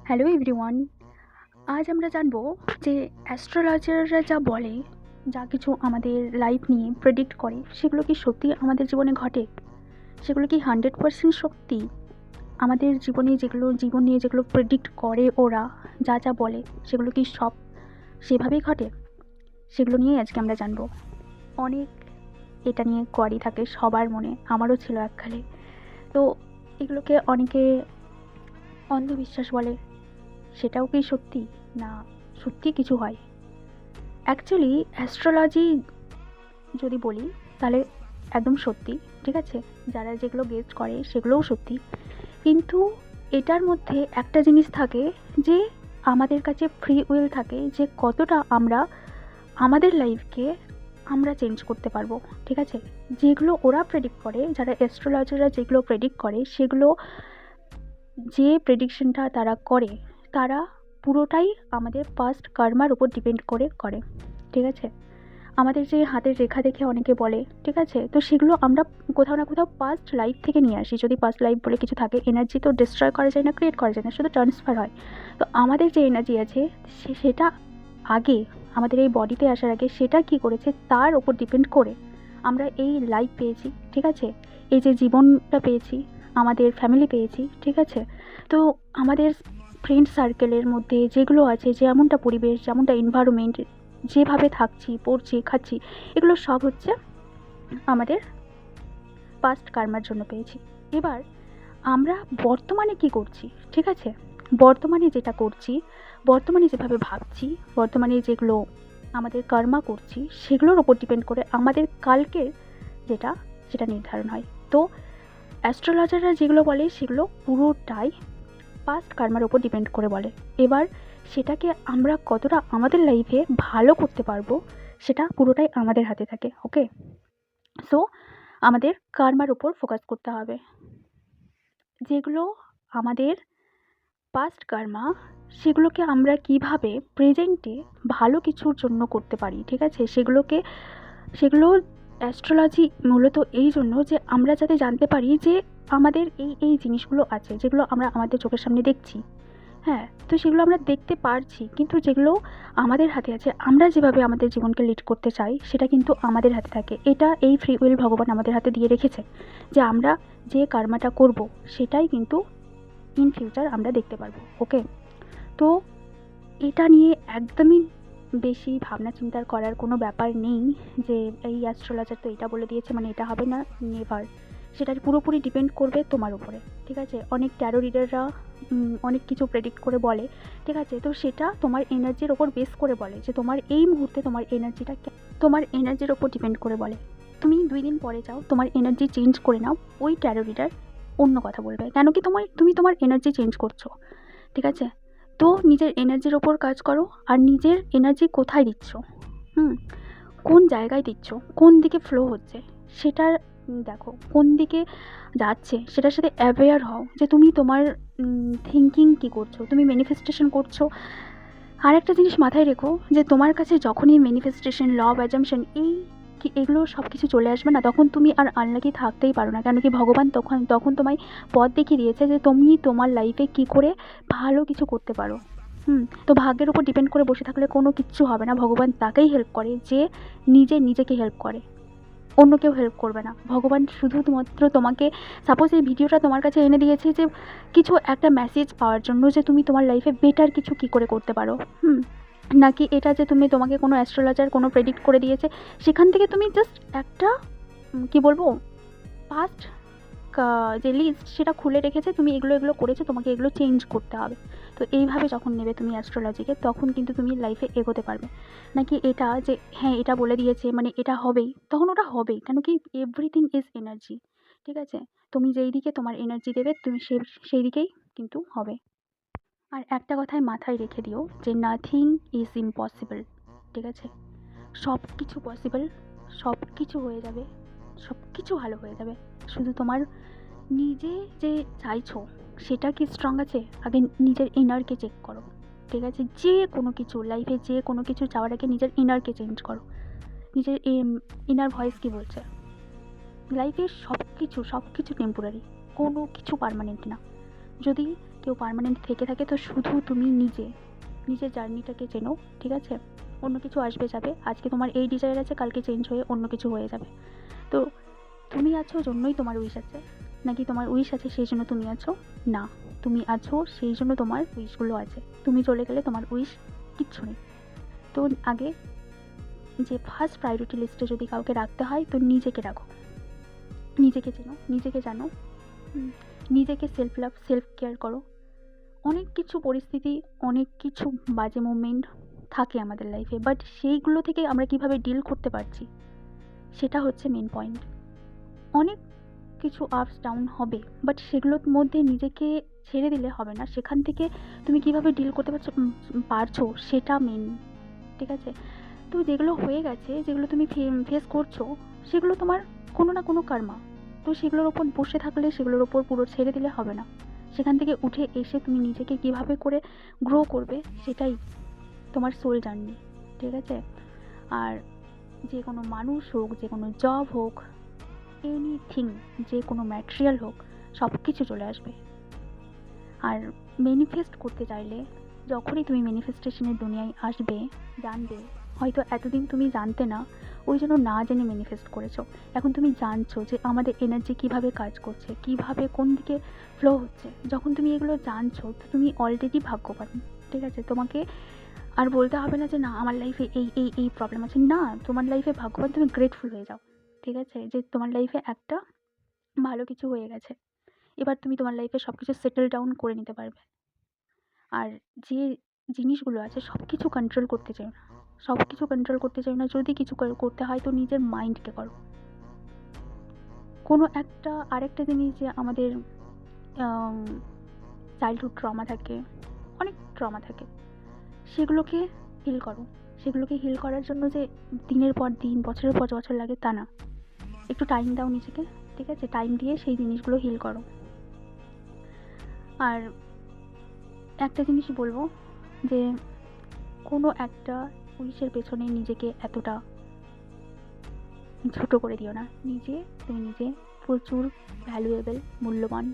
Hello everyone. আজ আমরা জানবো যে অ্যাস্ট্রোলজাররা যা বলে, যা কিছু আমাদের লাইফ নিয়ে প্রেডিক্ট করে, সেগুলো কি সত্যি আমাদের জীবনে ঘটে? সেগুলো কি 100% সত্যি? আমাদের জীবনে জীবন নিয়ে যেগুলো প্রেডিক্ট করে ওরা, যা যা বলে, সেগুলো কি সব সেভাবেই ঘটে? সেগুলো নিয়েই আজকে আমরা জানবো। অনেক এটা নিয়ে কোয়ারি থাকে সবার মনে, আমারও ছিল এককালে। তো এগুলোকে অনেকে অন্ধবিশ্বাস বলে। সেটাও কি সত্যি, না সত্যি কিছু হয়? অ্যাকচুয়ালি অ্যাস্ট্রোলজি যদি বলি তাহলে একদম সত্যি, ঠিক আছে? যারা যেগুলো গেস্ট করে সেগুলোও সত্যি, কিন্তু এটার মধ্যে একটা জিনিস থাকে যে আমাদের কাছে ফ্রি উইল থাকে, যে কতটা আমরা আমাদের লাইফকে আমরা চেঞ্জ করতে পারবো, ঠিক আছে? যেগুলো ওরা প্রেডিক্ট করে, যারা অ্যাস্ট্রোলজাররা যেগুলো প্রেডিক্ট করে, সেগুলো যে প্রেডিকশনটা তারা করে, তারা পুরোটাই আমাদের পাস্ট কর্মার উপর ডিপেন্ড করে, ঠিক আছে? আমাদের যে হাতের রেখা দেখে অনেকে বলে, ঠিক আছে? তো সেগুলো আমরা কোথাও না কোথাও পাস্ট লাইফ থেকে নিয়ে আসি। যদি পাস্ট লাইফ বলে কিছু থাকে, এনার্জি তো ডিস্ট্রয় করা যায় না, ক্রিয়েট করা যায় না, শুধু ট্রান্সফার হয়। তো আমাদের যে এনার্জি আছে সেটা আগে আমাদের এই বডিতে আসার আগে সেটা কি করেছে তার ওপর ডিপেন্ড করে আমরা এই লাইফ পেয়েছি, ঠিক আছে? এই যে জীবনটা পেয়েছি, আমাদের ফ্যামিলি পেয়েছি, ঠিক আছে? তো আমাদের ফ্রেন্ড সার্কেলের মধ্যে যেগুলো আছে, যেমনটা পরিবেশ, যেমনটা এনভায়রনমেন্ট, যেভাবে থাকছি, পড়ছি, খাচ্ছি, এগুলো সব হচ্ছে আমাদের পাস্ট কার্মার জন্য পেয়েছি। এবার আমরা বর্তমানে কি করছি, ঠিক আছে? বর্তমানে যেটা করছি, বর্তমানে যেভাবে ভাবছি, বর্তমানে যেগুলো আমাদের কর্মা করছি, সেগুলোর ওপর ডিপেন্ড করে আমাদের কালকের সেটা নির্ধারণ হয়। তো অ্যাস্ট্রোলজাররা যেগুলো বলে সেগুলো পুরোটাই পাস্ট কার্মার ওপর ডিপেন্ড করে বলে। এবার সেটাকে আমরা কতটা আমাদের লাইফে ভালো করতে পারবো সেটা পুরোটাই আমাদের হাতে থাকে, ওকে? সো আমাদের কার্মার উপর ফোকাস করতে হবে। যেগুলো আমাদের পাস্ট কার্মা, সেগুলোকে আমরা কিভাবে প্রেজেন্টে ভালো কিছুর জন্য করতে পারি, ঠিক আছে? সেগুলো অ্যাস্ট্রোলজি মূলত এই জন্য যে আমরা যাতে জানতে পারি যে আমাদের এই জিনিসগুলো আছে, যেগুলো আমরা আমাদের চোখের সামনে দেখছি, হ্যাঁ, তো সেগুলো আমরা দেখতে পারছি, কিন্তু যেগুলো আমাদের হাতে আছে, আমরা যেভাবে আমাদের জীবনকে লিড করতে চাই সেটা কিন্তু আমাদের হাতে থাকে। এই ফ্রি উইল ভগবান আমাদের হাতে দিয়ে রেখেছে, যে আমরা যে কর্মটা করব সেটাই কিন্তু ইন ফিউচার আমরা দেখতে পারবো, ওকে? তো এটা নিয়ে একদমই বেশি ভাবনা চিন্তার করার কোনো ব্যাপার নেই যে এই অ্যাস্ট্রোলজার তো এটা বলে দিয়েছে মানে এটা হবে না, নেভার। সেটা পুরোপুরি ডিপেন্ড করবে তোমার উপরে, ঠিক আছে? অনেক ট্যারো রিডাররা অনেক কিছু প্রেডিক্ট করে বলে, ঠিক আছে? তো সেটা তোমার এনার্জির ওপর বেস করে বলে, যে তোমার এই মুহূর্তে তোমার এনার্জির ওপর ডিপেন্ড করে বলে। তুমি 2 দিন পরে যাও, তোমার এনার্জি চেঞ্জ করে নাও, ওই ট্যারো রিডার অন্য কথা বলবে, কেন কি তুমি তোমার এনার্জি চেঞ্জ করছো, ঠিক আছে? তো নিজের এনার্জির ওপর কাজ করো, আর নিজের এনার্জি কোথায় দিচ্ছ, হুম, কোন জায়গায় দিচ্ছ, কোন দিকে ফ্লো হচ্ছে সেটার দেখো, কোন দিকে যাচ্ছে সেটার সাথে অ্যাওয়্যার হও, যে তুমি তোমার থিঙ্কিং কী করছো, তুমি ম্যানিফেস্টেশন করছো। আর একটা জিনিস মাথায় রেখো, যে তোমার কাছে যখনই ম্যানিফেস্টেশন, ল অফ অ্যাজাম্পশন এগুলো সব কিছু চলে আসবে না, তখন তুমি আর আনলাকি থাকতেই পারো না, কেন কি ভগবান তখন তোমায় পথ দেখিয়ে দিয়েছে যে তুমি তোমার লাইফে কী করে ভালো কিছু করতে পারো। তো ভাগ্যের উপর ডিপেন্ড করে বসে থাকলে কোনো কিচ্ছু হবে না। ভগবান তাকেই হেল্প করে যে নিজেকে হেল্প করে, অন্য কেউ হেল্প করবে না। ভগবান শুধুমাত্র তোমাকে, সাপোজ এই ভিডিওটা তোমার কাছে এনে দিয়েছে যে কিছু একটা মেসেজ পাওয়ার জন্য, যে তুমি তোমার লাইফে বেটার কিছু কী করে করতে পারো, নাকি এটা যে তোমাকে কোনো অ্যাস্ট্রোলজার কোনো প্রেডিক্ট করে দিয়েছে, সেখান থেকে তুমি জাস্ট একটা কী বলবো, পাস্ট যে লিস্ট সেটা খুলে রেখেছে, তুমি এগুলো করেছো, তোমাকে এগুলো চেঞ্জ করতে হবে। তো এইভাবে যখন নেবে তুমি অ্যাস্ট্রোলজিকে, তখন কিন্তু তুমি লাইফে এগোতে পারবে। নাকি এটা যে হ্যাঁ এটা বলে দিয়েছে মানে এটা হবেই, তখন ওটা হবেই, কেন কি এভরিথিং ইজ এনার্জি, ঠিক আছে? তুমি যেই দিকে তোমার এনার্জি দেবে, তুমি সেই দিকেই কিন্তু হবে। আর একটা কথায় মাথায় রেখে দিও, যে নাথিং ইজ ইম্পসিবল, ঠিক আছে? সব কিছু পসিবল, সব কিছু হয়ে যাবে, সব কিছু ভালো হয়ে যাবে। শুধু তোমার নিজে যে চাইছো সেটা কি স্ট্রং আছে, আগে নিজের ইনারকে চেক করো, ঠিক আছে? যে কোনো কিছু লাইফে, যে কোনো কিছু চাওয়ার আগে নিজের ইনারকে চেঞ্জ করো। নিজের ইনার ভয়েস কি বলছে। লাইফে সব কিছু টেম্পোরারি, কোনো কিছু পার্মানেন্ট না। যদি কেউ পার্মানেন্ট থেকে থাকে, তো শুধু তুমি নিজের জার্নিটাকে চেনো, ঠিক আছে? অন্য কিছু আসবে যাবে, আজকে তোমার এই ডিজায়ার আছে, কালকে চেঞ্জ হয়ে অন্য কিছু হয়ে যাবে। তো তুমি আছো জন্যই তোমার উইশ আছে, নাকি তোমার উইশ আছে সেই জন্য তুমি আছো? না, তুমি আছো সেই জন্য তোমার উইশগুলো আছে। তুমি চলে গেলে তোমার উইশ কিচ্ছু নেই। তো আগে যে ফার্স্ট প্রায়োরিটি লিস্টে যদি কাউকে রাখতে হয়, তো নিজেকে রাখো, নিজেকে চেনো, নিজেকে জানো, নিজেকে সেলফ লাভ, সেলফ কেয়ার করো। অনেক কিছু পরিস্থিতি, অনেক কিছু বাজে মোমেন্ট থাকে আমাদের লাইফে, বাট সেইগুলো থেকে আমরা কিভাবে ডিল করতে পারছি সেটা হচ্ছে মেন পয়েন্ট। অনেক কিছু আপস ডাউন হবে, বাট সেগুলোর মধ্যে নিজেকে ছেড়ে দিলে হবে না, সেখান থেকে তুমি কিভাবে ডিল করতে পারছো সেটা মেন, ঠিক আছে? তো যেগুলো হয়ে গেছে, যেগুলো তুমি ফেস করছো, সেগুলো তোমার কোনো না কোনো কর্মা। তো সেগুলোর ওপর বসে থাকলে, সেগুলোর ওপর পুরো ছেড়ে দিলে হবে না। সেখান থেকে উঠে এসে তুমি নিজেকে কিভাবে করে গ্রো করবে সেটাই তোমার সোল জার্নি, ঠিক আছে? আর যে কোনো মানুষ হোক, যে কোনো জব হোক, এনিথিং, যে কোনো ম্যাটেরিয়াল হোক, সব কিছু চলে আসবে। আর ম্যানিফেস্ট করতে চাইলে, যখনই তুমি ম্যানিফেস্টেশনের দুনিয়ায় আসবে, জানবে হয়তো এতদিন তুমি জানতে না, ওই জন্য না জেনে ম্যানিফেস্ট করেছো। এখন তুমি জানছো যে আমাদের এনার্জি কিভাবে কাজ করছে, কিভাবে কোন দিকে ফ্লো হচ্ছে। যখন তুমি এগুলো জানছো, তো তুমি অলরেডি ভাগ্যবান, ঠিক আছে? তোমাকে আর বলতে হবে না যে না আমার লাইফে এই প্রবলেম আছে। না, তোমার লাইফে ভাগ্যবান, তুমি গ্রেটফুল হয়ে যাও, ঠিক আছে? যে তোমার লাইফে একটা ভালো কিছু হয়ে গেছে। এবার তুমি তোমার লাইফে সব কিছু সেটেল ডাউন করে নিতে পারবে। আর যে জিনিসগুলো আছে সব কিছু কন্ট্রোল করতে চাই না, সব কিছু কন্ট্রোল করতে চাই না। যদি কিছু করতে হয় তো নিজের মাইন্ডকে করো। কোনো একটা আরেকটা জিনিস, যে আমাদের চাইল্ডহুড ট্রমা থাকে, অনেক ট্রমা থাকে, সেগুলোকে হিল করো। সেগুলোকে হিল করার জন্য যে দিনের পর দিন, বছরের পর বছর লাগে তা না, একটু টাইম দাও নিজেকে, ঠিক আছে? টাইম দিয়ে সেই জিনিসগুলো হিল করো। আর একটা জিনিস বলবো, যে কোনো একটা উইশের পেছনে নিজেকে এতটা ছোট করে দিও না। তুমি নিজে প্রচুর ভ্যালুয়েবল, মূল্যবান,